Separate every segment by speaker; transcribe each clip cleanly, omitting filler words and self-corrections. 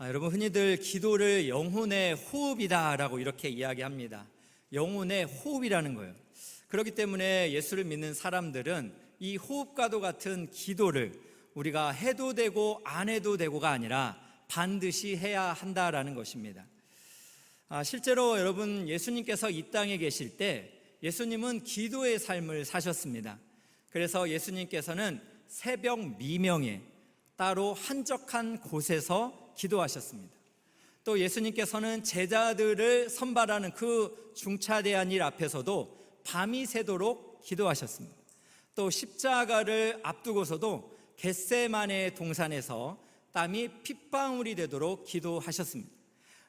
Speaker 1: 여러분 흔히들 기도를 영혼의 호흡이다라고 이렇게 이야기합니다. 영혼의 호흡이라는 거예요. 그렇기 때문에 예수를 믿는 사람들은 이 호흡과도 같은 기도를 우리가 해도 되고 안 해도 되고가 아니라 반드시 해야 한다라는 것입니다. 실제로 여러분 예수님께서 이 땅에 계실 때 예수님은 기도의 삶을 사셨습니다. 그래서 예수님께서는 새벽 미명에 따로 한적한 곳에서 기도하셨습니다. 또 예수님께서는 제자들을 선발하는 그 중차대한 일 앞에서도 밤이 새도록 기도하셨습니다. 또 십자가를 앞두고서도 겟세마네 동산에서 땀이 핏방울이 되도록 기도하셨습니다.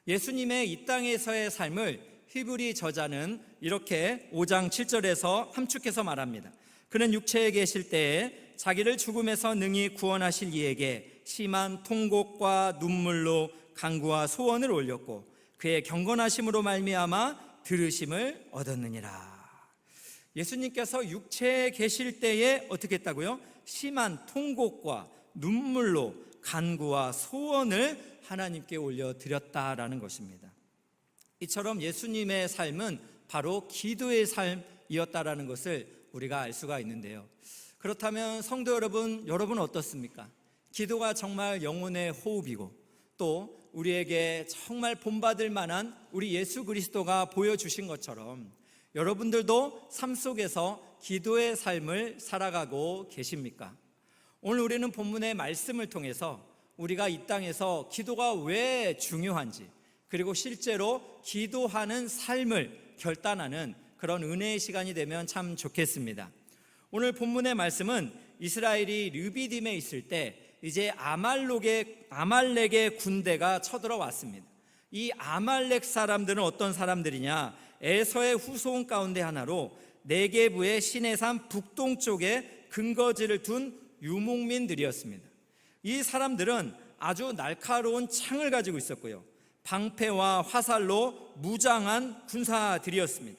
Speaker 1: 예수님의 이 땅에서의 삶을 히브리 저자는 이렇게 5장 7절에서 함축해서 말합니다. 그는 육체에 계실 때에 자기를 죽음에서 능히 구원하실 이에게 심한 통곡과 눈물로 간구와 소원을 올렸고 그의 경건하심으로 말미암아 들으심을 얻었느니라. 예수님께서 육체에 계실 때에 어떻게 했다고요? 심한 통곡과 눈물로 간구와 소원을 하나님께 올려드렸다라는 것입니다. 이처럼 예수님의 삶은 바로 기도의 삶이었다라는 것을 우리가 알 수가 있는데요. 그렇다면 성도 여러분 어떻습니까? 기도가 정말 영혼의 호흡이고 또 우리에게 정말 본받을 만한 우리 예수 그리스도가 보여주신 것처럼 여러분들도 삶 속에서 기도의 삶을 살아가고 계십니까? 오늘 우리는 본문의 말씀을 통해서 우리가 이 땅에서 기도가 왜 중요한지 그리고 실제로 기도하는 삶을 결단하는 그런 은혜의 시간이 되면 참 좋겠습니다. 오늘 본문의 말씀은 이스라엘이 르비딤에 있을 때 이제 아말렉의 군대가 쳐들어왔습니다. 이 아말렉 사람들은 어떤 사람들이냐? 에서의 후손 가운데 하나로 네게부의 시내산 북동쪽에 근거지를 둔 유목민들이었습니다. 이 사람들은 아주 날카로운 창을 가지고 있었고요, 방패와 화살로 무장한 군사들이었습니다.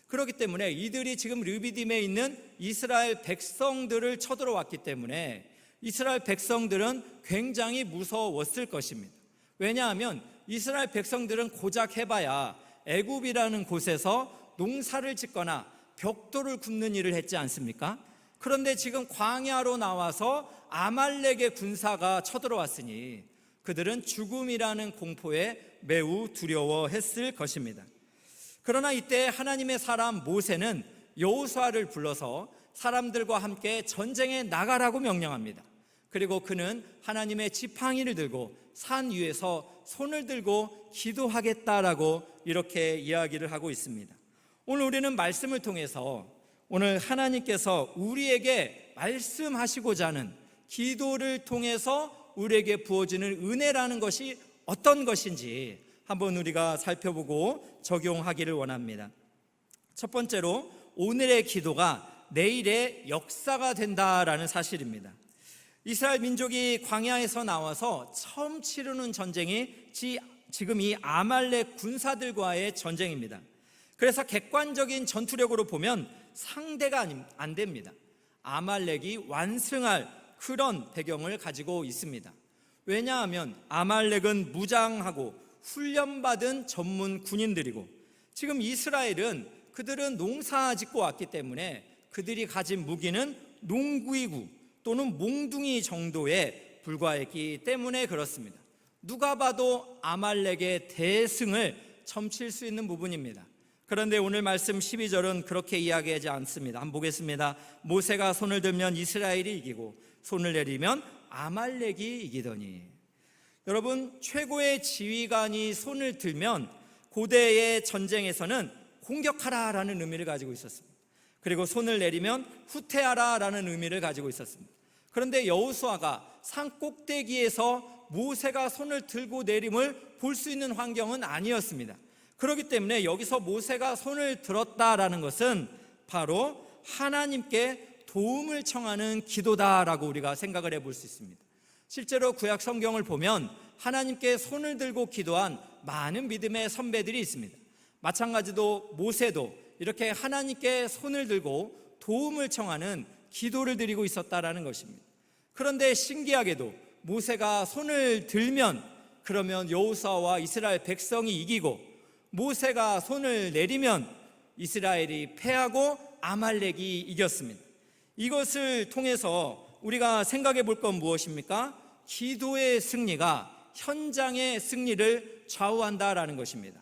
Speaker 1: 그렇기 때문에 이들이 지금 르비딤에 있는 이스라엘 백성들을 쳐들어왔기 때문에 이스라엘 백성들은 굉장히 무서웠을 것입니다. 왜냐하면 이스라엘 백성들은 고작 해봐야 애굽이라는 곳에서 농사를 짓거나 벽돌을 굽는 일을 했지 않습니까? 그런데 지금 광야로 나와서 아말렉의 군사가 쳐들어왔으니 그들은 죽음이라는 공포에 매우 두려워했을 것입니다. 그러나 이때 하나님의 사람 모세는 여호수아를 불러서 사람들과 함께 전쟁에 나가라고 명령합니다. 그리고 그는 하나님의 지팡이를 들고 산 위에서 손을 들고 기도하겠다라고 이렇게 이야기를 하고 있습니다. 오늘 우리는 말씀을 통해서 오늘 하나님께서 우리에게 말씀하시고자 하는 기도를 통해서 우리에게 부어지는 은혜라는 것이 어떤 것인지 한번 우리가 살펴보고 적용하기를 원합니다. 첫 번째로 오늘의 기도가 내일의 역사가 된다라는 사실입니다. 이스라엘 민족이 광야에서 나와서 처음 치르는 전쟁이 지금 이 아말렉 군사들과의 전쟁입니다. 그래서 객관적인 전투력으로 보면 상대가 안 됩니다. 아말렉이 완승할 그런 배경을 가지고 있습니다. 왜냐하면 아말렉은 무장하고 훈련받은 전문 군인들이고 지금 이스라엘은 그들은 농사 짓고 왔기 때문에 그들이 가진 무기는 농구이구 또는 몽둥이 정도에 불과했기 때문에 그렇습니다. 누가 봐도 아말렉의 대승을 점칠 수 있는 부분입니다. 그런데 오늘 말씀 12절은 그렇게 이야기하지 않습니다. 한번 보겠습니다. 모세가 손을 들면 이스라엘이 이기고 손을 내리면 아말렉이 이기더니. 여러분, 최고의 지휘관이 손을 들면 고대의 전쟁에서는 공격하라라는 의미를 가지고 있었습니다. 그리고 손을 내리면 후퇴하라라는 의미를 가지고 있었습니다. 그런데 여호수아가 산 꼭대기에서 모세가 손을 들고 내림을 볼 수 있는 환경은 아니었습니다. 그렇기 때문에 여기서 모세가 손을 들었다라는 것은 바로 하나님께 도움을 청하는 기도다라고 우리가 생각을 해볼 수 있습니다. 실제로 구약 성경을 보면 하나님께 손을 들고 기도한 많은 믿음의 선배들이 있습니다. 마찬가지로 모세도 이렇게 하나님께 손을 들고 도움을 청하는 기도를 드리고 있었다라는 것입니다. 그런데 신기하게도 모세가 손을 들면 그러면 여호수아와 이스라엘 백성이 이기고 모세가 손을 내리면 이스라엘이 패하고 아말렉이 이겼습니다. 이것을 통해서 우리가 생각해 볼 건 무엇입니까? 기도의 승리가 현장의 승리를 좌우한다라는 것입니다.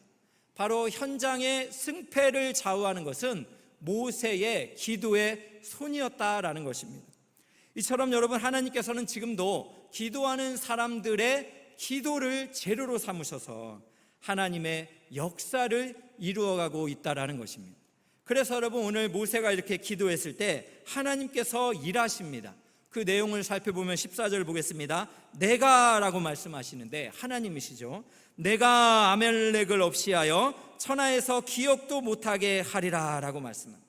Speaker 1: 바로 현장의 승패를 좌우하는 것은 모세의 기도의 손이었다라는 것입니다. 이처럼 여러분, 하나님께서는 지금도 기도하는 사람들의 기도를 재료로 삼으셔서 하나님의 역사를 이루어가고 있다라는 것입니다. 그래서 여러분, 오늘 모세가 이렇게 기도했을 때 하나님께서 일하십니다. 그 내용을 살펴보면 14절 보겠습니다. 내가 라고 말씀하시는데 하나님이시죠. 내가 아말렉을 없이하여 천하에서 기억도 못하게 하리라 라고 말씀합니다.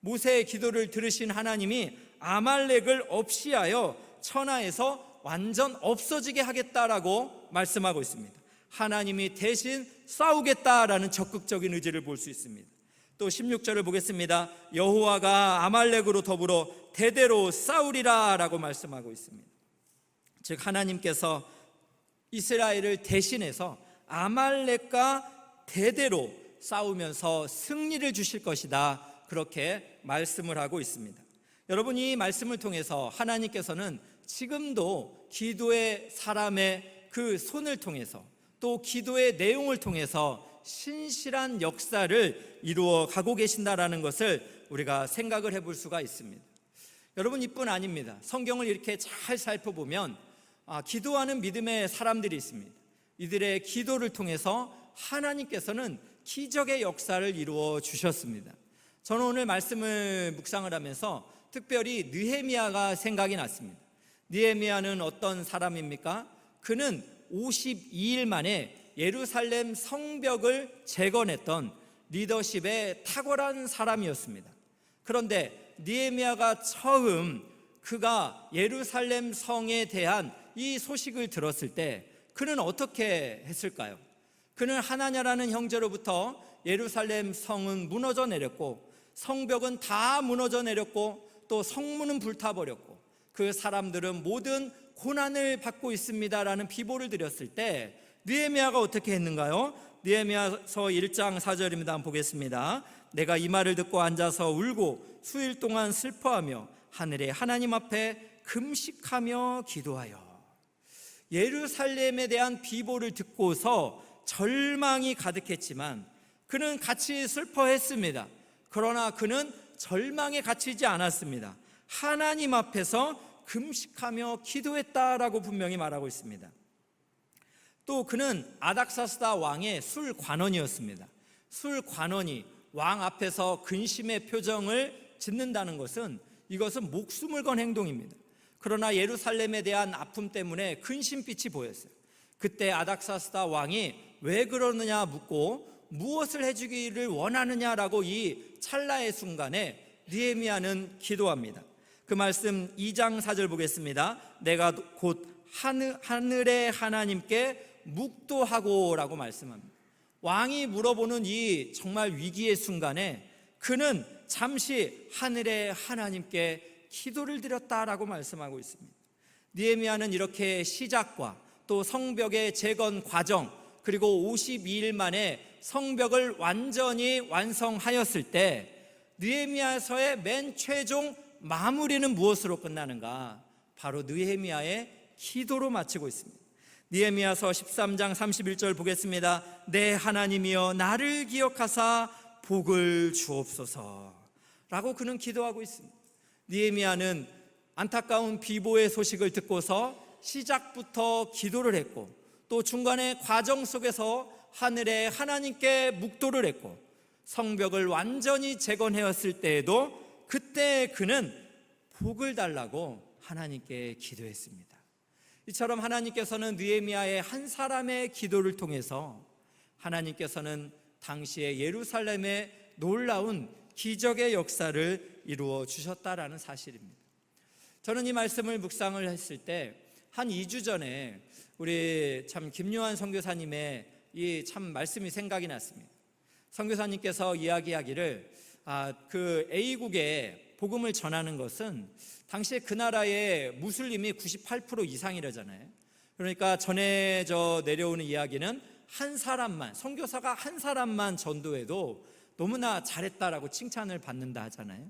Speaker 1: 모세의 기도를 들으신 하나님이 아말렉을 없이하여 천하에서 완전 없어지게 하겠다라고 말씀하고 있습니다. 하나님이 대신 싸우겠다라는 적극적인 의지를 볼 수 있습니다. 또 16절을 보겠습니다. 여호와가 아말렉으로 더불어 대대로 싸우리라 라고 말씀하고 있습니다. 즉 하나님께서 이스라엘을 대신해서 아말렉과 대대로 싸우면서 승리를 주실 것이다, 그렇게 말씀을 하고 있습니다. 여러분, 이 말씀을 통해서 하나님께서는 지금도 기도의 사람의 그 손을 통해서 또 기도의 내용을 통해서 신실한 역사를 이루어 가고 계신다라는 것을 우리가 생각을 해볼 수가 있습니다. 여러분, 이뿐 아닙니다. 성경을 이렇게 잘 살펴보면 기도하는 믿음의 사람들이 있습니다. 이들의 기도를 통해서 하나님께서는 기적의 역사를 이루어 주셨습니다. 저는 오늘 말씀을 묵상을 하면서 특별히 느헤미야가 생각이 났습니다. 느헤미야는 어떤 사람입니까? 그는 52일 만에 예루살렘 성벽을 재건했던 리더십에 탁월한 사람이었습니다. 그런데 느헤미야가 처음 그가 예루살렘 성에 대한 이 소식을 들었을 때 그는 어떻게 했을까요? 그는 하나냐라는 형제로부터 예루살렘 성은 무너져 내렸고 성벽은 다 무너져 내렸고 또 성문은 불타버렸고 그 사람들은 모든 고난을 받고 있습니다라는 비보를 드렸을 때 느헤미야가 어떻게 했는가요? 느헤미야서 1장 4절입니다. 한번 보겠습니다. 내가 이 말을 듣고 앉아서 울고 수일 동안 슬퍼하며 하늘의 하나님 앞에 금식하며 기도하여. 예루살렘에 대한 비보를 듣고서 절망이 가득했지만 그는 같이 슬퍼했습니다. 그러나 그는 절망에 갇히지 않았습니다. 하나님 앞에서 금식하며 기도했다라고 분명히 말하고 있습니다. 또 그는 아닥사스다 왕의 술관원이었습니다. 술관원이 왕 앞에서 근심의 표정을 짓는다는 것은 이것은 목숨을 건 행동입니다. 그러나 예루살렘에 대한 아픔 때문에 근심빛이 보였어요. 그때 아닥사스다 왕이 왜 그러느냐 묻고 무엇을 해주기를 원하느냐라고 이 찰나의 순간에 느헤미야는 기도합니다. 그 말씀 2장 4절 보겠습니다. 내가 곧 하늘의 하나님께 묵도하고 라고 말씀합니다. 왕이 물어보는 이 정말 위기의 순간에 그는 잠시 하늘의 하나님께 기도를 드렸다라고 말씀하고 있습니다. 느헤미야는 이렇게 시작과 또 성벽의 재건 과정 그리고 52일 만에 성벽을 완전히 완성하였을 때 느헤미야서의 맨 최종 마무리는 무엇으로 끝나는가? 바로 느헤미야의 기도로 마치고 있습니다. 느헤미야서 13장 31절 보겠습니다. 내 하나님이여 나를 기억하사 복을 주옵소서 라고 그는 기도하고 있습니다. 느헤미야는 안타까운 비보의 소식을 듣고서 시작부터 기도를 했고 또 중간에 과정 속에서 하늘의 하나님께 묵도를 했고 성벽을 완전히 재건하였을 때에도 그때 그는 복을 달라고 하나님께 기도했습니다. 이처럼 하나님께서는 느헤미야의 한 사람의 기도를 통해서 하나님께서는 당시에 예루살렘의 놀라운 기적의 역사를 이루어 주셨다라는 사실입니다. 저는 이 말씀을 묵상을 했을 때 한 2주 전에 우리 참 김요한 선교사님의 이 참 말씀이 생각이 났습니다. 선교사님께서 이야기하기를 그 A국에 복음을 전하는 것은 당시에 그 나라의 무슬림이 98% 이상이라잖아요. 그러니까 전해져 내려오는 이야기는 한 사람만, 선교사가 한 사람만 전도해도 너무나 잘했다라고 칭찬을 받는다 하잖아요.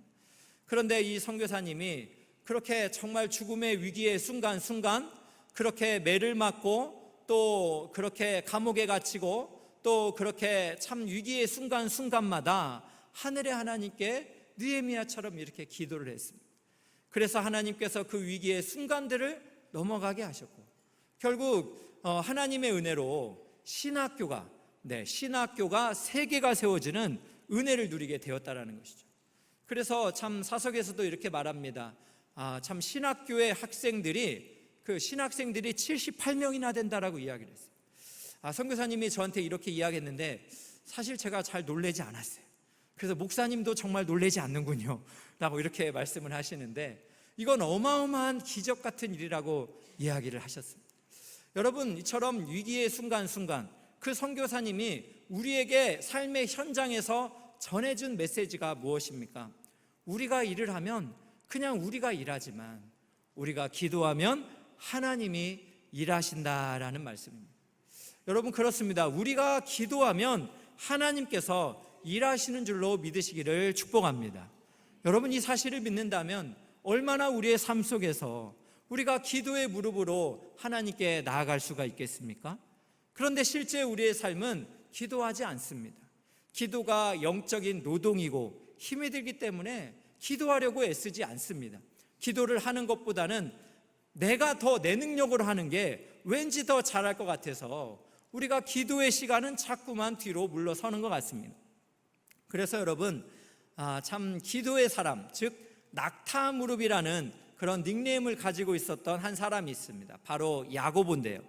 Speaker 1: 그런데 이 선교사님이 그렇게 정말 죽음의 위기의 순간순간 그렇게 매를 맞고 또 그렇게 감옥에 갇히고 또 그렇게 참 위기의 순간순간마다 하늘의 하나님께 느헤미야처럼 이렇게 기도를 했습니다. 그래서 하나님께서 그 위기의 순간들을 넘어가게 하셨고 결국 하나님의 은혜로 신학교가 세계가 세워지는 은혜를 누리게 되었다라는 것이죠. 그래서 참 사석에서도 이렇게 말합니다. 참 신학교의 학생들이 그 신학생들이 78명이나 된다라고 이야기를 했어요. 선교사님이 저한테 이렇게 이야기했는데 사실 제가 잘 놀라지 않았어요. 그래서 목사님도 정말 놀라지 않는군요 라고 이렇게 말씀을 하시는데 이건 어마어마한 기적 같은 일이라고 이야기를 하셨습니다. 여러분, 이처럼 위기의 순간순간 그 선교사님이 우리에게 삶의 현장에서 전해준 메시지가 무엇입니까? 우리가 일을 하면 그냥 우리가 일하지만 우리가 기도하면 하나님이 일하신다라는 말씀입니다. 여러분, 그렇습니다. 우리가 기도하면 하나님께서 일하시는 줄로 믿으시기를 축복합니다. 여러분, 이 사실을 믿는다면 얼마나 우리의 삶 속에서 우리가 기도의 무릎으로 하나님께 나아갈 수가 있겠습니까? 그런데 실제 우리의 삶은 기도하지 않습니다. 기도가 영적인 노동이고 힘이 들기 때문에 기도하려고 애쓰지 않습니다. 기도를 하는 것보다는 내가 더 내 능력으로 하는 게 왠지 더 잘할 것 같아서 우리가 기도의 시간은 자꾸만 뒤로 물러서는 것 같습니다. 그래서 여러분, 참 기도의 사람, 즉 낙타무릎이라는 그런 닉네임을 가지고 있었던 한 사람이 있습니다. 바로 야고보인데요.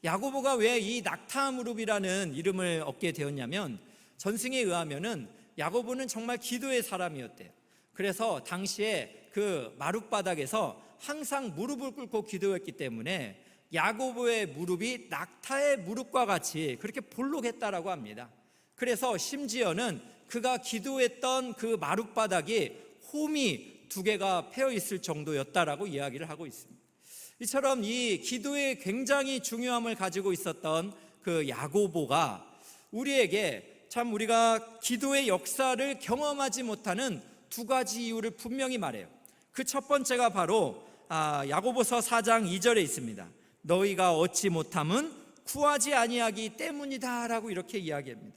Speaker 1: 야고보가 왜 이 낙타무릎이라는 이름을 얻게 되었냐면 전승에 의하면은 야고보는 정말 기도의 사람이었대요. 그래서 당시에 그 마룻바닥에서 항상 무릎을 꿇고 기도했기 때문에 야고보의 무릎이 낙타의 무릎과 같이 그렇게 볼록했다라고 합니다. 그래서 심지어는 그가 기도했던 그 마룻바닥이 홈이 2개가 패여 있을 정도였다라고 이야기를 하고 있습니다. 이처럼 이 기도에 굉장히 중요함을 가지고 있었던 그 야고보가 우리에게 참 우리가 기도의 역사를 경험하지 못하는 2가지 이유를 분명히 말해요. 그 첫 번째가 바로 야고보서 4장 2절에 있습니다. 너희가 얻지 못함은 구하지 아니하기 때문이다 라고 이렇게 이야기합니다.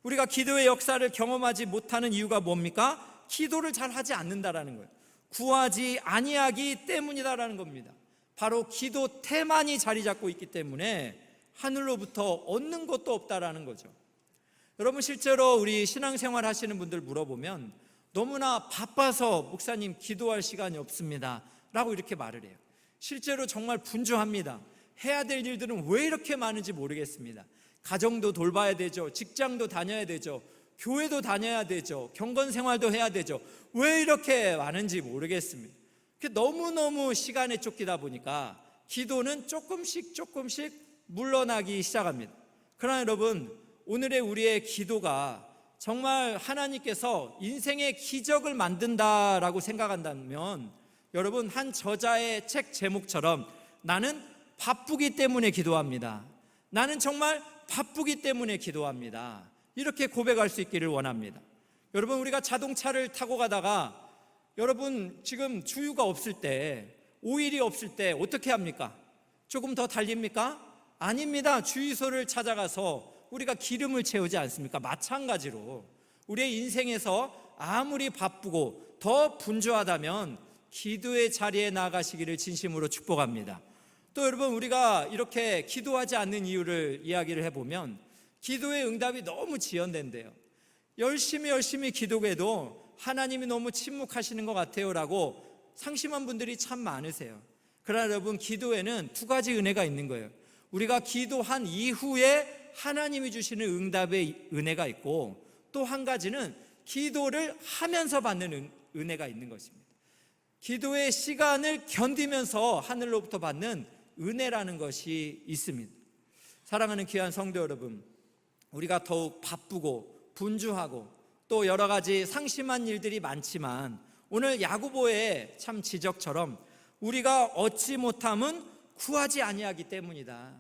Speaker 1: 우리가 기도의 역사를 경험하지 못하는 이유가 뭡니까? 기도를 잘 하지 않는다라는 거예요. 구하지 아니하기 때문이다라는 겁니다. 바로 기도 태만이 자리 잡고 있기 때문에 하늘로부터 얻는 것도 없다라는 거죠. 여러분, 실제로 우리 신앙생활 하시는 분들 물어보면 너무나 바빠서 목사님 기도할 시간이 없습니다 라고 이렇게 말을 해요. 실제로 정말 분주합니다. 해야 될 일들은 왜 이렇게 많은지 모르겠습니다. 가정도 돌봐야 되죠. 직장도 다녀야 되죠. 교회도 다녀야 되죠. 경건생활도 해야 되죠. 왜 이렇게 많은지 모르겠습니다. 너무너무 시간에 쫓기다 보니까 기도는 조금씩 물러나기 시작합니다. 그러나 여러분, 오늘의 우리의 기도가 정말 하나님께서 인생의 기적을 만든다라고 생각한다면 여러분, 한 저자의 책 제목처럼 나는 바쁘기 때문에 기도합니다. 나는 정말 바쁘기 때문에 기도합니다. 이렇게 고백할 수 있기를 원합니다. 여러분, 우리가 자동차를 타고 가다가 여러분 지금 주유가 없을 때, 오일이 없을 때 어떻게 합니까? 조금 더 달립니까? 아닙니다. 주유소를 찾아가서 우리가 기름을 채우지 않습니까? 마찬가지로 우리의 인생에서 아무리 바쁘고 더 분주하다면 기도의 자리에 나가시기를 진심으로 축복합니다. 또 여러분, 우리가 이렇게 기도하지 않는 이유를 이야기를 해보면 기도의 응답이 너무 지연된대요. 열심히 기도해도 하나님이 너무 침묵하시는 것 같아요 라고 상심한 분들이 참 많으세요. 그러나 여러분, 기도에는 2가지 은혜가 있는 거예요. 우리가 기도한 이후에 하나님이 주시는 응답의 은혜가 있고, 또 한 가지는 기도를 하면서 받는 은혜가 있는 것입니다. 기도의 시간을 견디면서 하늘로부터 받는 은혜라는 것이 있습니다. 사랑하는 귀한 성도 여러분, 우리가 더욱 바쁘고 분주하고 또 여러 가지 상심한 일들이 많지만 오늘 야고보의 참 지적처럼 우리가 얻지 못함은 구하지 아니하기 때문이다.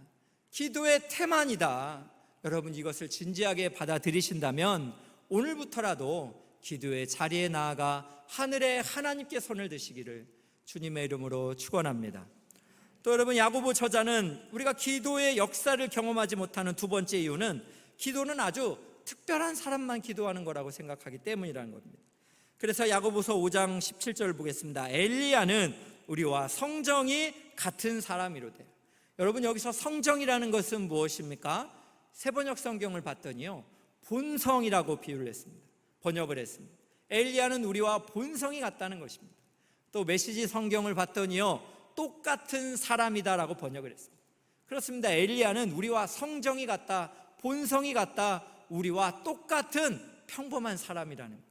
Speaker 1: 기도의 태만이다. 여러분, 이것을 진지하게 받아들이신다면 오늘부터라도 기도의 자리에 나아가 하늘의 하나님께 손을 드시기를 주님의 이름으로 축원합니다. 또 여러분, 야고보 저자는 우리가 기도의 역사를 경험하지 못하는 두 번째 이유는 기도는 아주 특별한 사람만 기도하는 거라고 생각하기 때문이라는 겁니다. 그래서 야고보서 5장 17절 보겠습니다. 엘리야는 우리와 성정이 같은 사람이로되. 여러분, 여기서 성정이라는 것은 무엇입니까? 세번역 성경을 봤더니요, 본성이라고 비유를 했습니다. 번역을 했습니다. 엘리야는 우리와 본성이 같다는 것입니다. 또 메시지 성경을 봤더니요, 똑같은 사람이다라고 번역을 했습니다. 그렇습니다. 엘리야는 우리와 성정이 같다, 본성이 같다, 우리와 똑같은 평범한 사람이라는 거예요.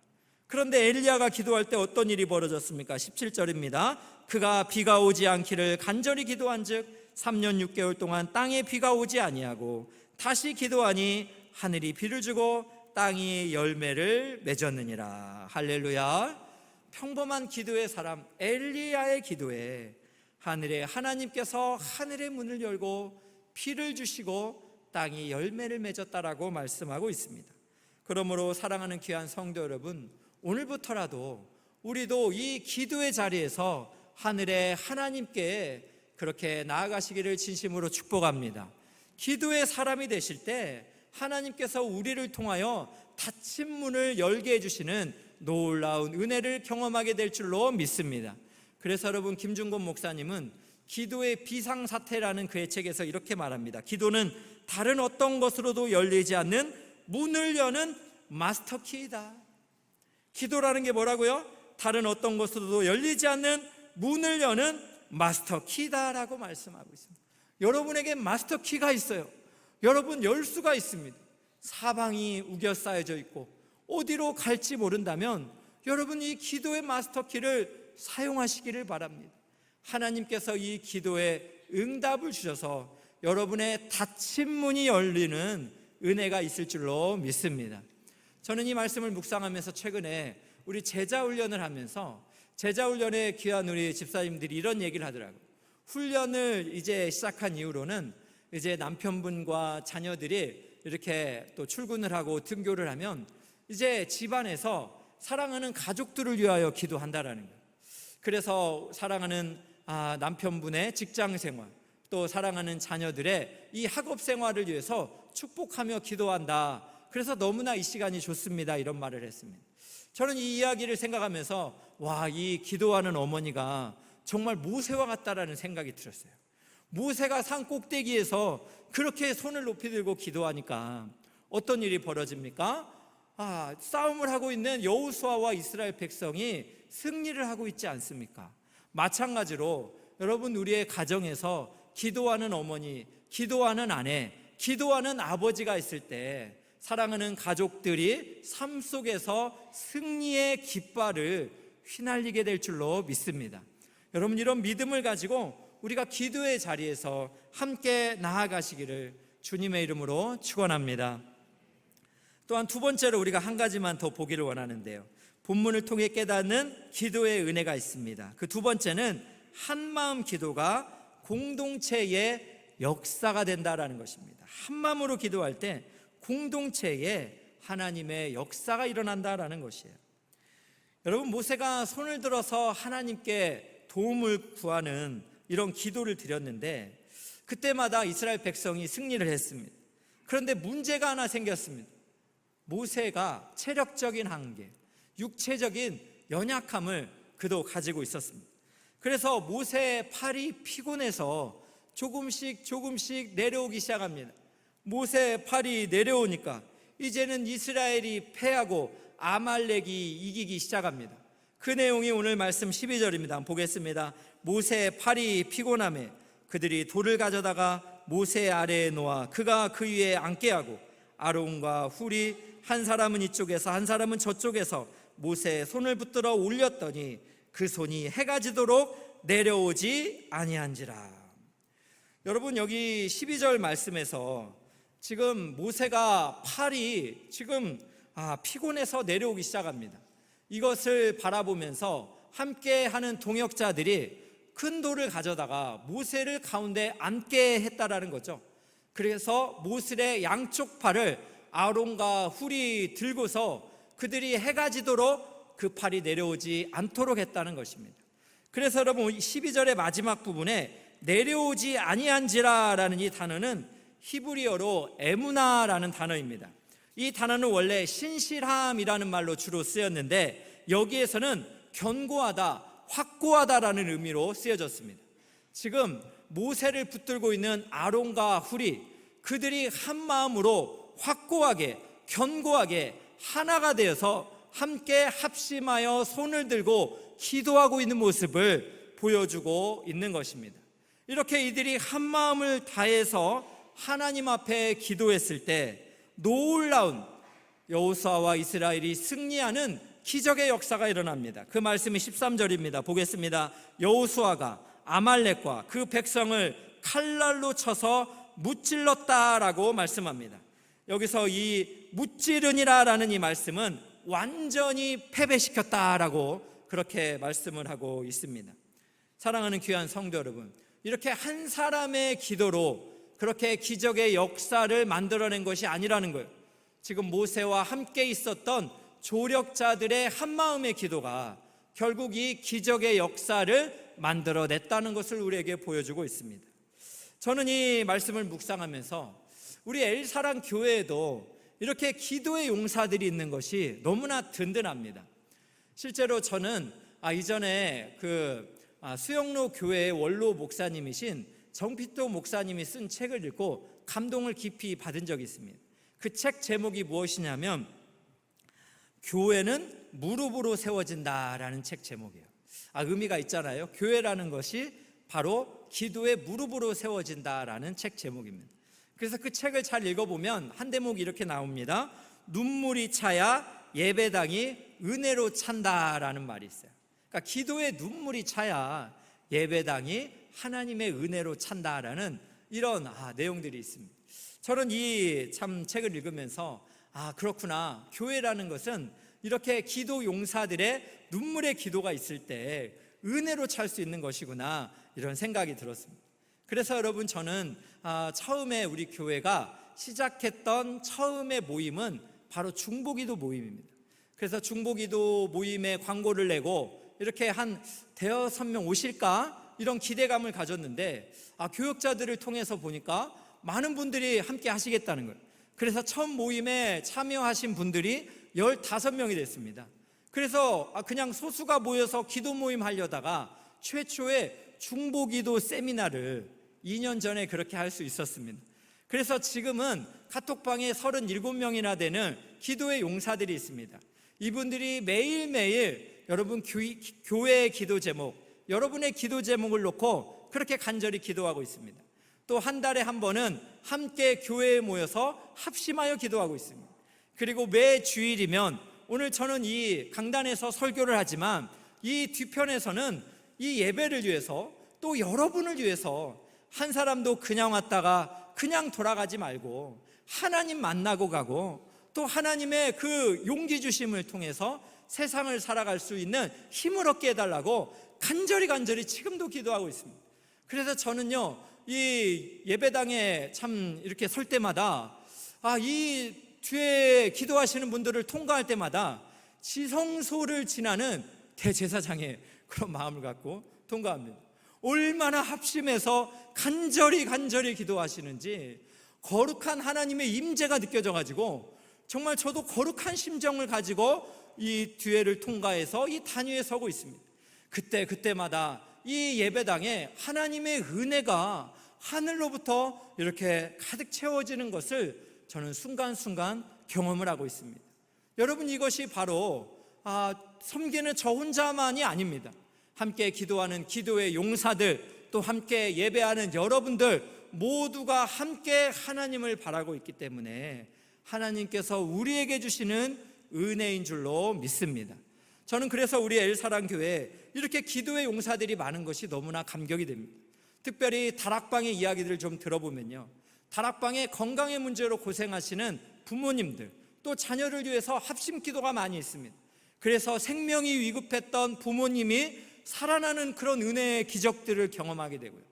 Speaker 1: 그런데 엘리야가 기도할 때 어떤 일이 벌어졌습니까? 17절입니다. 그가 비가 오지 않기를 간절히 기도한즉 3년 6개월 동안 땅에 비가 오지 아니하고 다시 기도하니 하늘이 비를 주고 땅이 열매를 맺었느니라. 할렐루야. 평범한 기도의 사람 엘리야의 기도에 하늘의 하나님께서 하늘의 문을 열고 비를 주시고 땅이 열매를 맺었다라고 말씀하고 있습니다. 그러므로 사랑하는 귀한 성도 여러분, 오늘부터라도 우리도 이 기도의 자리에서 하늘의 하나님께 그렇게 나아가시기를 진심으로 축복합니다. 기도의 사람이 되실 때 하나님께서 우리를 통하여 닫힌 문을 열게 해주시는 놀라운 은혜를 경험하게 될 줄로 믿습니다. 그래서 여러분, 김준곤 목사님은 기도의 비상사태라는 그의 책에서 이렇게 말합니다. 기도는 다른 어떤 것으로도 열리지 않는 문을 여는 마스터키이다. 기도라는 게 뭐라고요? 다른 어떤 것으로도 열리지 않는 문을 여는 마스터키다라고 말씀하고 있습니다. 여러분에게 마스터키가 있어요. 여러분, 열 수가 있습니다. 사방이 우겨싸여져 있고 어디로 갈지 모른다면 여러분, 이 기도의 마스터키를 사용하시기를 바랍니다. 하나님께서 이 기도에 응답을 주셔서 여러분의 닫힌 문이 열리는 은혜가 있을 줄로 믿습니다. 저는 이 말씀을 묵상하면서 최근에 우리 제자훈련을 하면서 제자훈련에 귀한 우리 집사님들이 이런 얘기를 하더라고요. 훈련을 이제 시작한 이후로는 이제 남편분과 자녀들이 이렇게 또 출근을 하고 등교를 하면 이제 집안에서 사랑하는 가족들을 위하여 기도한다라는 거예요. 그래서 사랑하는 남편분의 직장 생활, 또 사랑하는 자녀들의 이 학업 생활을 위해서 축복하며 기도한다. 그래서 너무나 이 시간이 좋습니다, 이런 말을 했습니다. 저는 이 이야기를 생각하면서 와, 이 기도하는 어머니가 정말 모세와 같다라는 생각이 들었어요. 모세가 산 꼭대기에서 그렇게 손을 높이 들고 기도하니까 어떤 일이 벌어집니까? 싸움을 하고 있는 여호수아와 이스라엘 백성이 승리를 하고 있지 않습니까? 마찬가지로 여러분, 우리의 가정에서 기도하는 어머니, 기도하는 아내, 기도하는 아버지가 있을 때 사랑하는 가족들이 삶 속에서 승리의 깃발을 휘날리게 될 줄로 믿습니다. 여러분, 이런 믿음을 가지고 우리가 기도의 자리에서 함께 나아가시기를 주님의 이름으로 축원합니다. 또한 두 번째로 우리가 한 가지만 더 보기를 원하는데요, 본문을 통해 깨닫는 기도의 은혜가 있습니다. 그 두 번째는 한마음 기도가 공동체의 역사가 된다라는 것입니다. 한마음으로 기도할 때 공동체에 하나님의 역사가 일어난다라는 것이에요. 여러분, 모세가 손을 들어서 하나님께 도움을 구하는 이런 기도를 드렸는데 그때마다 이스라엘 백성이 승리를 했습니다. 그런데 문제가 하나 생겼습니다. 모세가 체력적인 한계, 육체적인 연약함을 그도 가지고 있었습니다. 그래서 모세의 팔이 피곤해서 조금씩 내려오기 시작합니다. 모세의 팔이 내려오니까 이제는 이스라엘이 패하고 아말렉이 이기기 시작합니다. 그 내용이 오늘 말씀 12절입니다. 보겠습니다. 모세의 팔이 피곤하매 그들이 돌을 가져다가 모세 아래에 놓아 그가 그 위에 앉게 하고 아론과 훌이 한 사람은 이쪽에서 한 사람은 저쪽에서 모세의 손을 붙들어 올렸더니 그 손이 해가 지도록 내려오지 아니한지라. 여러분, 여기 12절 말씀에서 지금 모세가 팔이 지금 피곤해서 내려오기 시작합니다. 이것을 바라보면서 함께 하는 동역자들이 큰 돌을 가져다가 모세를 가운데 앉게 했다라는 거죠. 그래서 모세의 양쪽 팔을 아론과 훌이 들고서 그들이 해가 지도록 그 팔이 내려오지 않도록 했다는 것입니다. 그래서 여러분 12절의 마지막 부분에 내려오지 아니한지라라는 이 단어는 히브리어로 에무나라는 단어입니다. 이 단어는 원래 신실함이라는 말로 주로 쓰였는데 여기에서는 견고하다, 확고하다라는 의미로 쓰여졌습니다. 지금 모세를 붙들고 있는 아론과 훌이 그들이 한 마음으로 확고하게, 견고하게 하나가 되어서 함께 합심하여 손을 들고 기도하고 있는 모습을 보여주고 있는 것입니다. 이렇게 이들이 한 마음을 다해서 하나님 앞에 기도했을 때 놀라운 여호수아와 이스라엘이 승리하는 기적의 역사가 일어납니다. 그 말씀이 13절입니다. 보겠습니다. 여호수아가 아말렉과 그 백성을 칼날로 쳐서 무찔렀다라고 말씀합니다. 여기서 이 무찌르니라라는 이 말씀은 완전히 패배시켰다라고 그렇게 말씀을 하고 있습니다. 사랑하는 귀한 성도 여러분, 이렇게 한 사람의 기도로 그렇게 기적의 역사를 만들어낸 것이 아니라는 거예요. 지금 모세와 함께 있었던 조력자들의 한마음의 기도가 결국 이 기적의 역사를 만들어냈다는 것을 우리에게 보여주고 있습니다. 저는 이 말씀을 묵상하면서 우리 엘사랑 교회에도 이렇게 기도의 용사들이 있는 것이 너무나 든든합니다. 실제로 저는 이전에 수영로 교회의 원로 목사님이신 정피도 목사님이 쓴 책을 읽고 감동을 깊이 받은 적이 있습니다. 그 책 제목이 무엇이냐면 교회는 무릎으로 세워진다라는 책 제목이에요. 의미가 있잖아요. 교회라는 것이 바로 기도의 무릎으로 세워진다라는 책 제목입니다. 그래서 그 책을 잘 읽어보면 한 대목이 이렇게 나옵니다. 눈물이 차야 예배당이 은혜로 찬다라는 말이 있어요. 그러니까 기도에 눈물이 차야 예배당이 하나님의 은혜로 찬다라는 이런 내용들이 있습니다. 저는 이 참 책을 읽으면서 그렇구나, 교회라는 것은 이렇게 기도 용사들의 눈물의 기도가 있을 때 은혜로 찰 수 있는 것이구나, 이런 생각이 들었습니다. 그래서 여러분, 저는 처음에 우리 교회가 시작했던 처음의 모임은 바로 중보기도 모임입니다. 그래서 중보기도 모임에 광고를 내고 이렇게 한 대여섯 명 오실까 이런 기대감을 가졌는데 교역자들을 통해서 보니까 많은 분들이 함께 하시겠다는 거예요. 그래서 첫 모임에 참여하신 분들이 15명이 됐습니다. 그래서 그냥 소수가 모여서 기도 모임 하려다가 최초의 중보기도 세미나를 2년 전에 그렇게 할 수 있었습니다. 그래서 지금은 카톡방에 37명이나 되는 기도의 용사들이 있습니다. 이분들이 매일매일 여러분 교회의 기도 제목, 여러분의 기도 제목을 놓고 그렇게 간절히 기도하고 있습니다. 또 한 달에 한 번은 함께 교회에 모여서 합심하여 기도하고 있습니다. 그리고 매 주일이면, 오늘 저는 이 강단에서 설교를 하지만 이 뒤편에서는 이 예배를 위해서, 또 여러분을 위해서 한 사람도 그냥 왔다가 그냥 돌아가지 말고 하나님 만나고 가고, 또 하나님의 그 용기 주심을 통해서 세상을 살아갈 수 있는 힘을 얻게 해달라고 간절히 지금도 기도하고 있습니다. 그래서 저는요, 이 예배당에 참 이렇게 설 때마다 이 뒤에 기도하시는 분들을 통과할 때마다 지성소를 지나는 대제사장의 그런 마음을 갖고 통과합니다. 얼마나 합심해서 간절히 기도하시는지 거룩한 하나님의 임재가 느껴져가지고 정말 저도 거룩한 심정을 가지고 이 뒤에를 통과해서 이 단위에 서고 있습니다. 그때마다 이 예배당에 하나님의 은혜가 하늘로부터 이렇게 가득 채워지는 것을 저는 순간순간 경험을 하고 있습니다. 여러분, 이것이 바로 섬기는 저 혼자만이 아닙니다. 함께 기도하는 기도의 용사들, 또 함께 예배하는 여러분들 모두가 함께 하나님을 바라고 있기 때문에 하나님께서 우리에게 주시는 은혜인 줄로 믿습니다. 저는 그래서 우리 엘사랑교회에 이렇게 기도의 용사들이 많은 것이 너무나 감격이 됩니다. 특별히 다락방의 이야기들을 좀 들어보면요, 다락방에 건강의 문제로 고생하시는 부모님들, 또 자녀를 위해서 합심 기도가 많이 있습니다. 그래서 생명이 위급했던 부모님이 살아나는 그런 은혜의 기적들을 경험하게 되고요.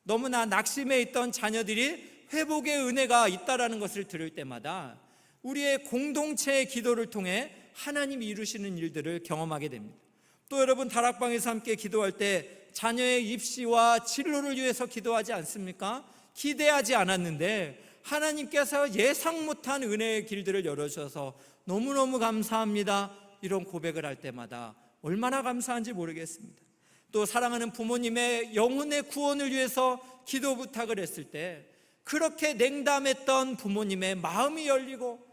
Speaker 1: 너무나 낙심해 있던 자녀들이 회복의 은혜가 있다라는 것을 들을 때마다 우리의 공동체의 기도를 통해 하나님이 이루시는 일들을 경험하게 됩니다. 또 여러분, 다락방에서 함께 기도할 때 자녀의 입시와 진로를 위해서 기도하지 않습니까? 기대하지 않았는데 하나님께서 예상 못한 은혜의 길들을 열어주셔서 너무너무 감사합니다, 이런 고백을 할 때마다 얼마나 감사한지 모르겠습니다. 또 사랑하는 부모님의 영혼의 구원을 위해서 기도 부탁을 했을 때 그렇게 냉담했던 부모님의 마음이 열리고,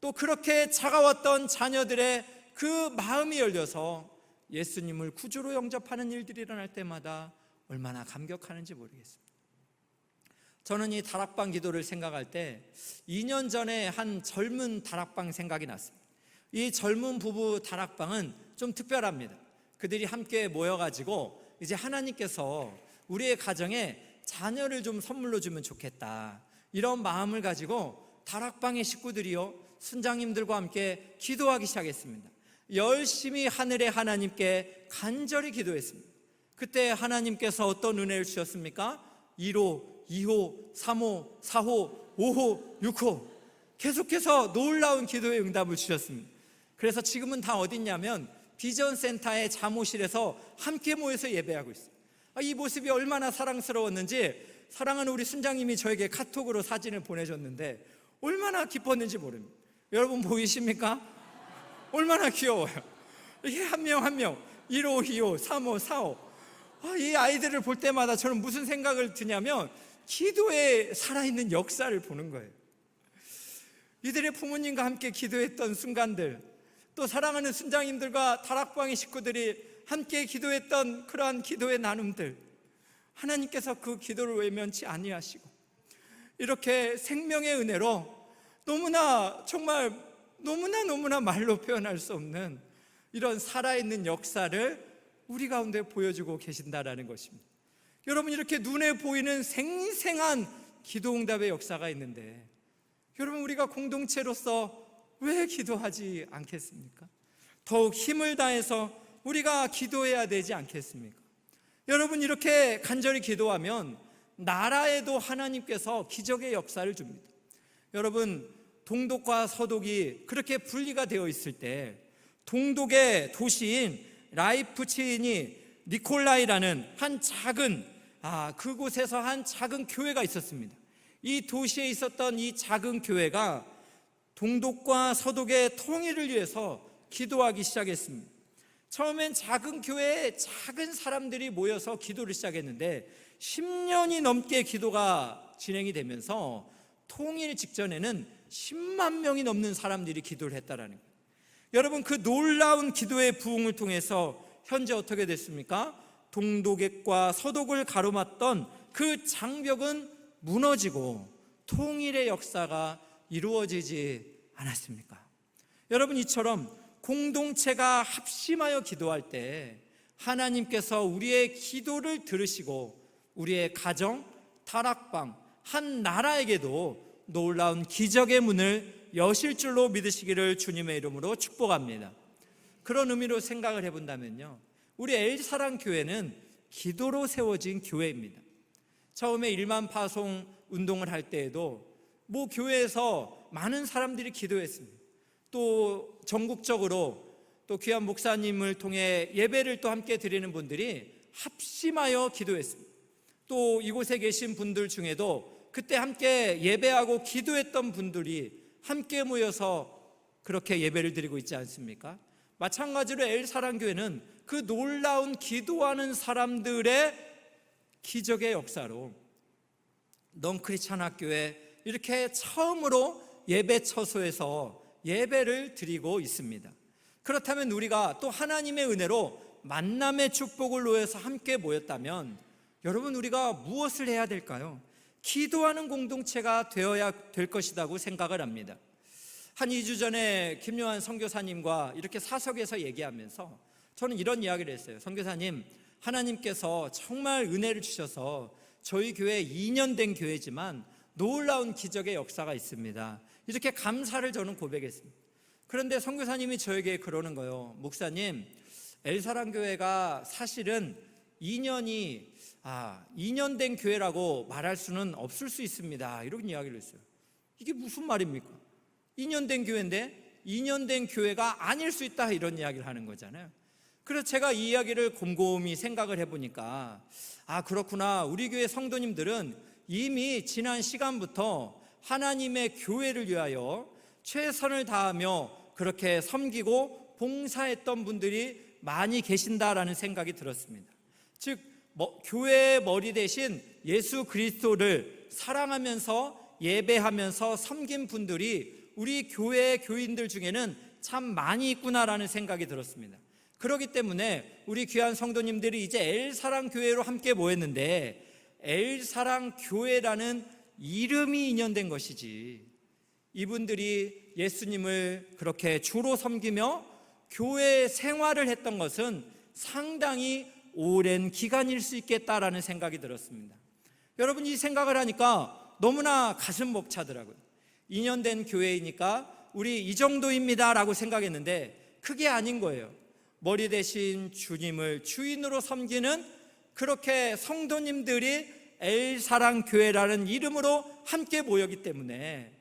Speaker 1: 또 그렇게 차가웠던 자녀들의 그 마음이 열려서 예수님을 구주로 영접하는 일들이 일어날 때마다 얼마나 감격하는지 모르겠습니다. 저는 이 다락방 기도를 생각할 때 2년 전에 한 젊은 다락방 생각이 났습니다. 이 젊은 부부 다락방은 좀 특별합니다. 그들이 함께 모여가지고 이제 하나님께서 우리의 가정에 자녀를 좀 선물로 주면 좋겠다, 이런 마음을 가지고 다락방의 식구들이요, 순장님들과 함께 기도하기 시작했습니다. 열심히 하늘의 하나님께 간절히 기도했습니다. 그때 하나님께서 어떤 은혜를 주셨습니까? 1호, 2호, 3호, 4호, 5호, 6호 계속해서 놀라운 기도의 응답을 주셨습니다. 그래서 지금은 다 어딨냐면 비전센터의 사무실에서 함께 모여서 예배하고 있어요. 이 모습이 얼마나 사랑스러웠는지 사랑하는 우리 순장님이 저에게 카톡으로 사진을 보내줬는데 얼마나 기뻤는지 모릅니다. 여러분 보이십니까? 얼마나 귀여워요. 이게 한 명 한 명 1호, 2호, 3호, 4호 이 아이들을 볼 때마다 저는 무슨 생각을 드냐면 기도에 살아있는 역사를 보는 거예요. 이들의 부모님과 함께 기도했던 순간들, 또 사랑하는 순장님들과 다락방의 식구들이 함께 기도했던 그러한 기도의 나눔들, 하나님께서 그 기도를 외면치 아니하시고 이렇게 생명의 은혜로 너무나 정말 너무나 말로 표현할 수 없는 이런 살아있는 역사를 우리 가운데 보여주고 계신다라는 것입니다. 여러분, 이렇게 눈에 보이는 생생한 기도응답의 역사가 있는데 여러분, 우리가 공동체로서 왜 기도하지 않겠습니까? 더욱 힘을 다해서 우리가 기도해야 되지 않겠습니까? 여러분, 이렇게 간절히 기도하면 나라에도 하나님께서 기적의 역사를 줍니다. 여러분, 동독과 서독이 그렇게 분리가 되어 있을 때 동독의 도시인 라이프치히 니콜라이라는 한 작은 그곳에서 한 작은 교회가 있었습니다. 이 도시에 있었던 이 작은 교회가 동독과 서독의 통일을 위해서 기도하기 시작했습니다. 처음엔 작은 교회에 작은 사람들이 모여서 기도를 시작했는데 10년이 넘게 기도가 진행이 되면서 통일 직전에는 10만 명이 넘는 사람들이 기도를 했다라는 거예요. 여러분, 그 놀라운 기도의 부흥을 통해서 현재 어떻게 됐습니까? 동독과 서독을 가로막던 그 장벽은 무너지고 통일의 역사가 이루어지지 않았습니까? 여러분, 이처럼 공동체가 합심하여 기도할 때 하나님께서 우리의 기도를 들으시고 우리의 가정, 다락방, 한 나라에게도 놀라운 기적의 문을 여실 줄로 믿으시기를 주님의 이름으로 축복합니다. 그런 의미로 생각을 해본다면요, 우리 엘사랑교회는 기도로 세워진 교회입니다. 처음에 1만 파송 운동을 할 때에도 교회에서 많은 사람들이 기도했습니다. 또 전국적으로 또 귀한 목사님을 통해 예배를 또 함께 드리는 분들이 합심하여 기도했습니다. 또 이곳에 계신 분들 중에도 그때 함께 예배하고 기도했던 분들이 함께 모여서 그렇게 예배를 드리고 있지 않습니까? 마찬가지로 엘사랑교회는 그 놀라운 기도하는 사람들의 기적의 역사로 넌크리스찬 학교에 이렇게 처음으로 예배 처소에서 예배를 드리고 있습니다. 그렇다면 우리가 또 하나님의 은혜로 만남의 축복을 놓여서 함께 모였다면 여러분, 우리가 무엇을 해야 될까요? 기도하는 공동체가 되어야 될 것이라고 생각을 합니다. 한 2주 전에 김요한 선교사님과 이렇게 사석에서 얘기하면서 저는 이런 이야기를 했어요. 선교사님, 하나님께서 정말 은혜를 주셔서 저희 교회 2년 된 교회지만 놀라운 기적의 역사가 있습니다. 이렇게 감사를 저는 고백했습니다. 그런데 선교사님이 저에게 그러는 거예요. 목사님, 엘사랑교회가 사실은 2년 된 교회라고 말할 수는 없을 수 있습니다. 이런 이야기를 했어요. 이게 무슨 말입니까? 2년 된 교회인데 2년 된 교회가 아닐 수 있다, 이런 이야기를 하는 거잖아요. 그래서 제가 이 이야기를 곰곰이 생각을 해보니까 그렇구나. 우리 교회 성도님들은 이미 지난 시간부터 하나님의 교회를 위하여 최선을 다하며 그렇게 섬기고 봉사했던 분들이 많이 계신다라는 생각이 들었습니다. 즉 교회의 머리 대신 예수 그리스도를 사랑하면서 예배하면서 섬긴 분들이 우리 교회 교인들 중에는 참 많이 있구나라는 생각이 들었습니다. 그렇기 때문에 우리 귀한 성도님들이 이제 엘사랑 교회로 함께 모였는데, 엘사랑 교회라는 이름이 인연된 것이지, 이분들이 예수님을 그렇게 주로 섬기며 교회 생활을 했던 것은 상당히 오랜 기간일 수 있겠다라는 생각이 들었습니다. 여러분, 이 생각을 하니까 너무나 가슴 벅차더라고요. 2년 된 교회이니까 우리 이 정도입니다 라고 생각했는데 그게 아닌 거예요. 머리 대신 주님을 주인으로 섬기는 그렇게 성도님들이 엘사랑교회라는 이름으로 함께 모였기 때문에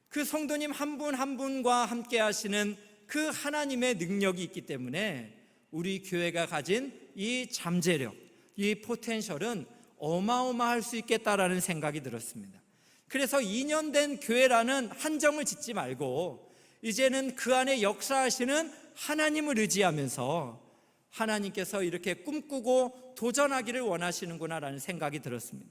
Speaker 1: 그 성도님 한 분 한 분과 함께 하시는 그 하나님의 능력이 있기 때문에 우리 교회가 가진 이 잠재력, 이 포텐셜은 어마어마할 수 있겠다라는 생각이 들었습니다. 그래서 2년 된 교회라는 한정을 짓지 말고 이제는 그 안에 역사하시는 하나님을 의지하면서 하나님께서 이렇게 꿈꾸고 도전하기를 원하시는구나라는 생각이 들었습니다.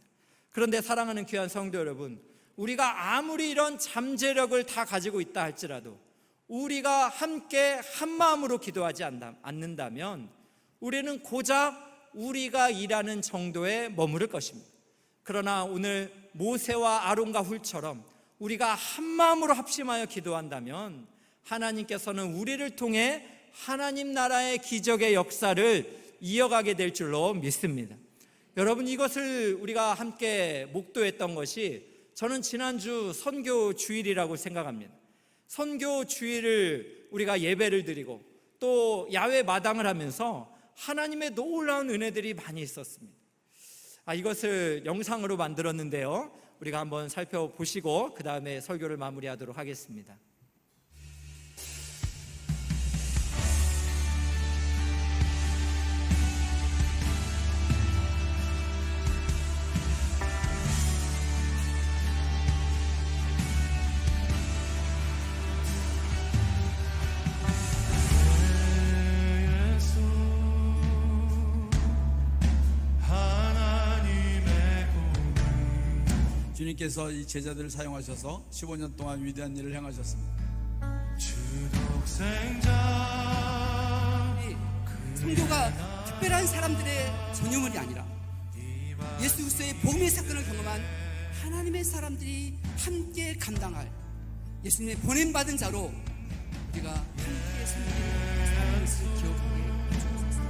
Speaker 1: 그런데 사랑하는 귀한 성도 여러분, 우리가 아무리 이런 잠재력을 다 가지고 있다 할지라도 우리가 함께 한마음으로 기도하지 않는다면 우리는 고작 우리가 일하는 정도에 머무를 것입니다. 그러나 오늘 모세와 아론과 훌처럼 우리가 한마음으로 합심하여 기도한다면 하나님께서는 우리를 통해 하나님 나라의 기적의 역사를 이어가게 될 줄로 믿습니다. 여러분, 이것을 우리가 함께 목도했던 것이 저는 지난주 선교 주일이라고 생각합니다. 선교 주일을 우리가 예배를 드리고 또 야외 마당을 하면서 하나님의 놀라운 은혜들이 많이 있었습니다. 이것을 영상으로 만들었는데요, 우리가 한번 살펴보시고 그 다음에 설교를 마무리하도록 하겠습니다.
Speaker 2: 주님께서 이 제자들을 사용하셔서 15년 동안 위대한 일을 행하셨습니다.
Speaker 3: 선교가 특별한 사람들의 전유물이 아니라 예수 그리스도의 복음의 사건을 경험한 하나님의 사람들이 함께 감당할 예수님의 보냄받은 자로 우리가 함께 섬기는 사람을 기억하게 해주옵소서.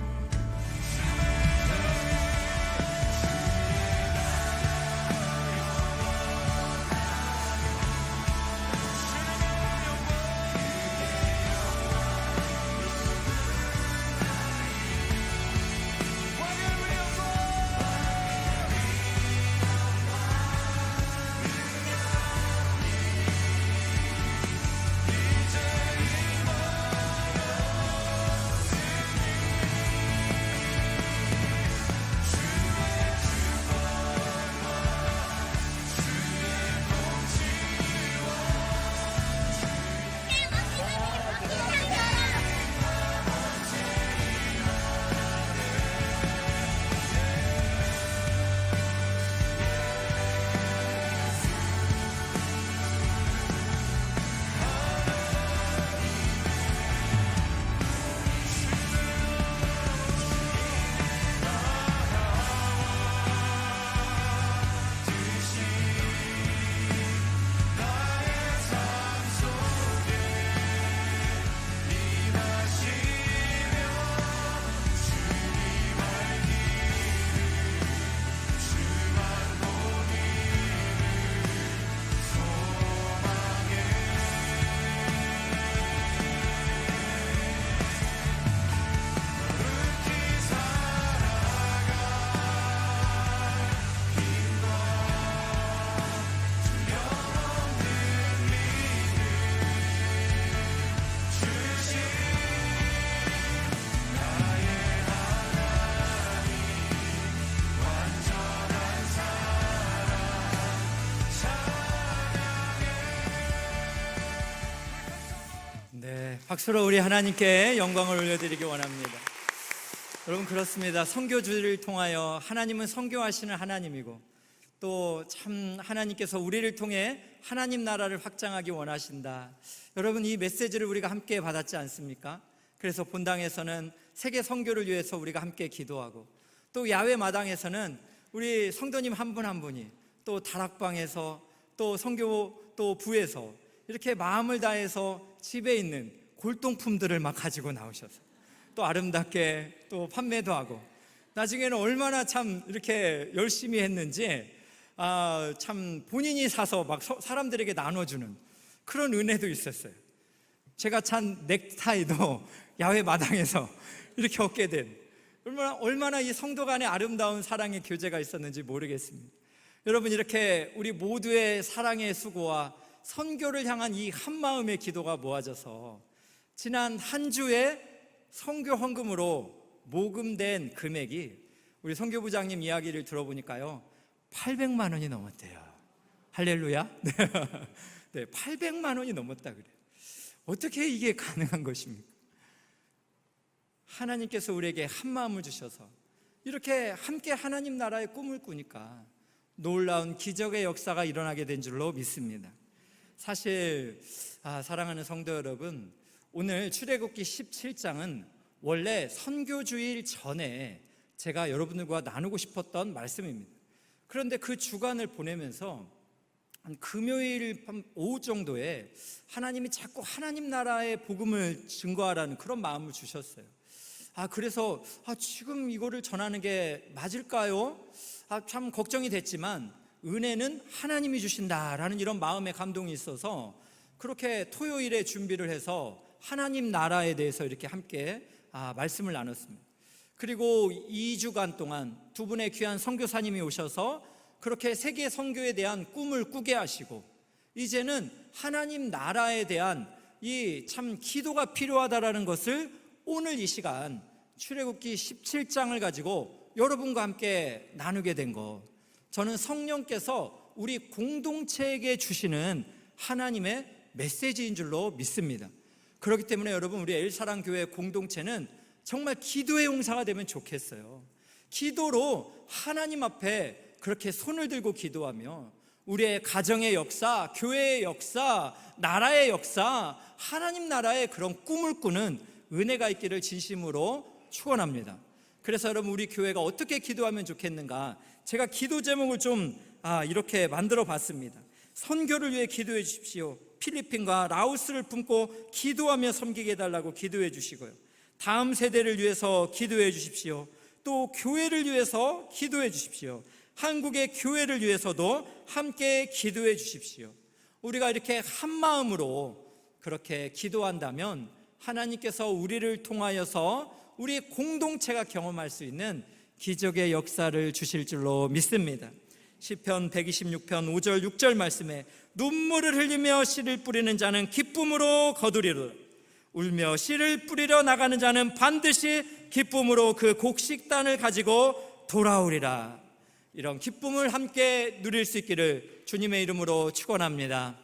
Speaker 1: 박수로 우리 하나님께 영광을 올려드리기 원합니다. 여러분, 그렇습니다. 선교주를 통하여 하나님은 선교하시는 하나님이고, 또 참 하나님께서 우리를 통해 하나님 나라를 확장하기 원하신다. 여러분, 이 메시지를 우리가 함께 받았지 않습니까? 그래서 본당에서는 세계 선교를 위해서 우리가 함께 기도하고, 또 야외 마당에서는 우리 성도님 한 분 한 분이, 또 다락방에서, 또 선교 또 부에서 이렇게 마음을 다해서 집에 있는 골동품들을 막 가지고 나오셔서 또 아름답게 또 판매도 하고, 나중에는 얼마나 참 이렇게 열심히 했는지 참 본인이 사서 막 사람들에게 나눠주는 그런 은혜도 있었어요. 제가 찬 넥타이도 야외 마당에서 이렇게 얻게 된, 얼마나 이 성도 간의 아름다운 사랑의 교제가 있었는지 모르겠습니다. 여러분, 이렇게 우리 모두의 사랑의 수고와 선교를 향한 이 한마음의 기도가 모아져서 지난 한 주에 선교 헌금으로 모금된 금액이, 우리 선교부장님 이야기를 들어보니까요, 800만 원이 넘었대요. 할렐루야. 네, 800만 원이 넘었다 그래요. 어떻게 이게 가능한 것입니까? 하나님께서 우리에게 한 마음을 주셔서 이렇게 함께 하나님 나라의 꿈을 꾸니까 놀라운 기적의 역사가 일어나게 된 줄로 믿습니다. 사실 사랑하는 성도 여러분, 오늘 출애굽기 17장은 원래 선교주일 전에 제가 여러분들과 나누고 싶었던 말씀입니다. 그런데 그 주간을 보내면서 한 금요일 오후 정도에 하나님이 자꾸 하나님 나라의 복음을 증거하라는 그런 마음을 주셨어요. 그래서 지금 이거를 전하는 게 맞을까요? 참 걱정이 됐지만 은혜는 하나님이 주신다라는 이런 마음의 감동이 있어서 그렇게 토요일에 준비를 해서 하나님 나라에 대해서 이렇게 함께 말씀을 나눴습니다. 그리고 2주간 동안 두 분의 귀한 선교사님이 오셔서 그렇게 세계 선교에 대한 꿈을 꾸게 하시고, 이제는 하나님 나라에 대한 이 참 기도가 필요하다라는 것을 오늘 이 시간 출애굽기 17장을 가지고 여러분과 함께 나누게 된 것, 저는 성령께서 우리 공동체에게 주시는 하나님의 메시지인 줄로 믿습니다. 그렇기 때문에 여러분, 우리 엘사랑교회 공동체는 정말 기도의 용사가 되면 좋겠어요. 기도로 하나님 앞에 그렇게 손을 들고 기도하며 우리의 가정의 역사, 교회의 역사, 나라의 역사, 하나님 나라의 그런 꿈을 꾸는 은혜가 있기를 진심으로 축원합니다. 그래서 여러분, 우리 교회가 어떻게 기도하면 좋겠는가, 제가 기도 제목을 좀 이렇게 만들어 봤습니다. 선교를 위해 기도해 주십시오. 필리핀과 라오스를 품고 기도하며 섬기게 해달라고 기도해 주시고요, 다음 세대를 위해서 기도해 주십시오. 또 교회를 위해서 기도해 주십시오. 한국의 교회를 위해서도 함께 기도해 주십시오. 우리가 이렇게 한 마음으로 그렇게 기도한다면 하나님께서 우리를 통하여서 우리 공동체가 경험할 수 있는 기적의 역사를 주실 줄로 믿습니다. 시편 126편 5절 6절 말씀에 눈물을 흘리며 씨를 뿌리는 자는 기쁨으로 거두리로다. 울며 씨를 뿌리러 나가는 자는 반드시 기쁨으로 그 곡식단을 가지고 돌아오리라. 이런 기쁨을 함께 누릴 수 있기를 주님의 이름으로 축원합니다.